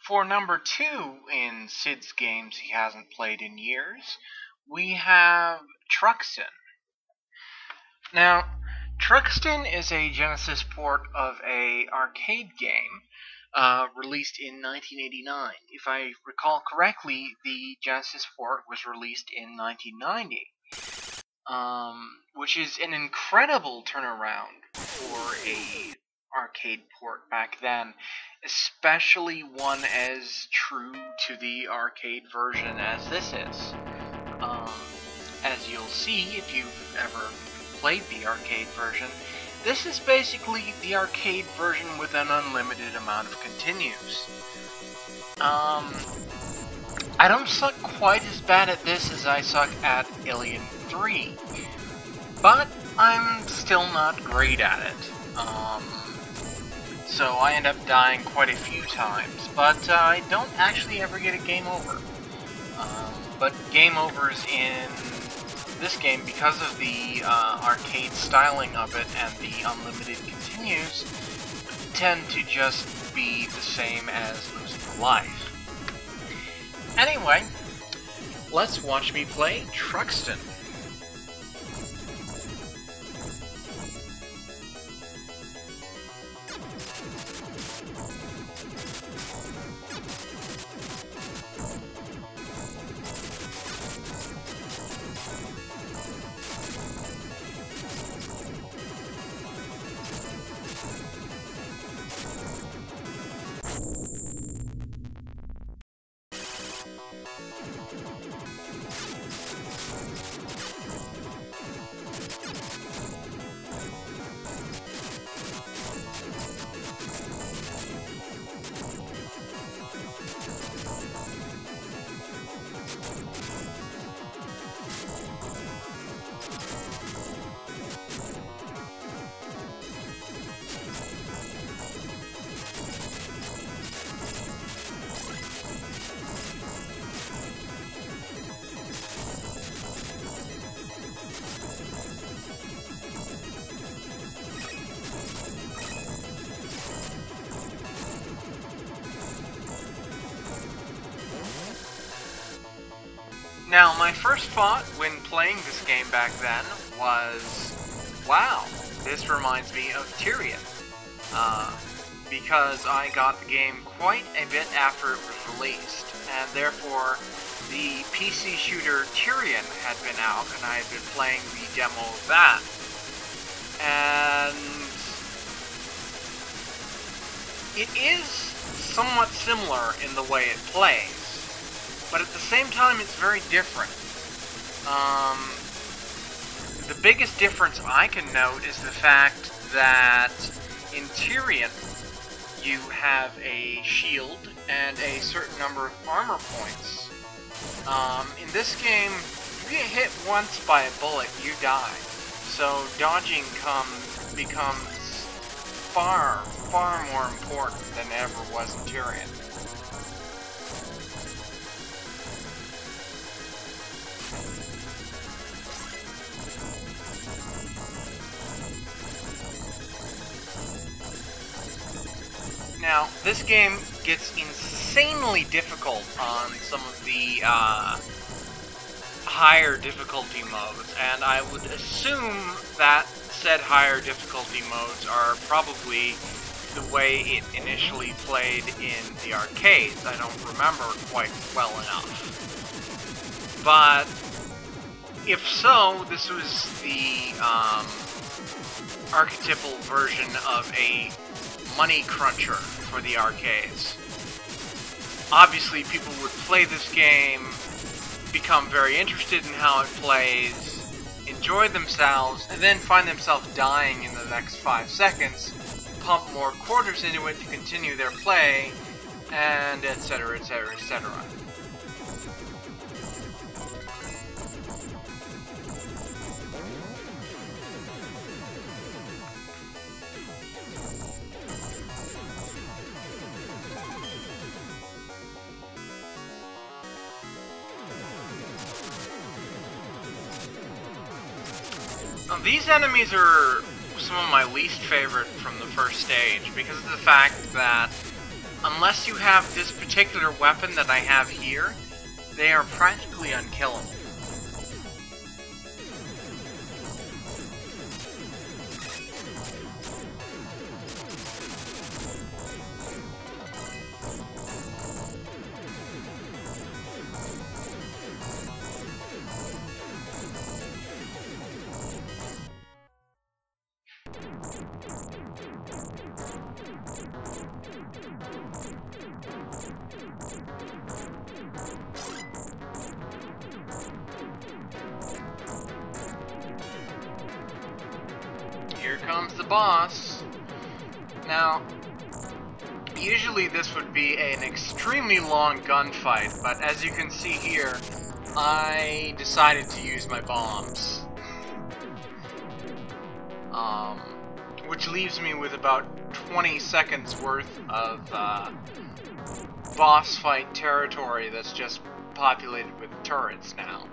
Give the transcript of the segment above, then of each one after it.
For number 2 in Sid's games he hasn't played in years, we have TRUXTON. Now, TRUXTON is a Genesis port of a arcade game released in 1989. If I recall correctly, the Genesis port was released in 1990, which is an incredible turnaround for a arcade port back then, especially one as true to the arcade version as this is. As you'll see if you've ever played the arcade version, this is basically the arcade version with an unlimited amount of continues. I don't suck quite as bad at this as I suck at Alien 3, but I'm still not great at it. So I end up dying quite a few times, but I don't actually ever get a game over. But game overs in this game, because of the arcade styling of it and the unlimited continues, tend to just be the same as losing a life. Anyway, let's watch me play TRUXTON. Now, my first thought when playing this game back then was, wow, this reminds me of Tyrion. Because I got the game quite a bit after it was released, and therefore the PC shooter Tyrion had been out, and I had been playing the demo of that. And it is somewhat similar in the way it plays. But at the same time, it's very different. The biggest difference I can note is the fact that in Tyrion, you have a shield and a certain number of armor points. In this game, if you get hit once by a bullet, you die. So dodging becomes far, far more important than it ever was in Tyrion. Now, this game gets insanely difficult on some of the higher difficulty modes, and I would assume that said higher difficulty modes are probably the way it initially played in the arcades. I don't remember quite well enough. But if so, this was the archetypal version of a money cruncher for the arcades. Obviously, people would play this game, become very interested in how it plays, enjoy themselves, and then find themselves dying in the next 5 seconds, pump more quarters into it to continue their play, and etc, etc, etc. These enemies are some of my least favorite from the first stage because of the fact that unless you have this particular weapon that I have here, they are practically unkillable. Here comes the boss. Now, usually this would be an extremely long gunfight, but as you can see here, I decided to use my bombs. Which leaves me with about 20 seconds worth of boss fight territory that's just populated with turrets now.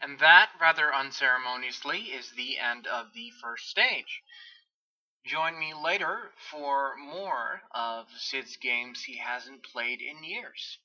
And that, rather unceremoniously, is the end of the first stage. Join me later for more of Sid's games he hasn't played in years.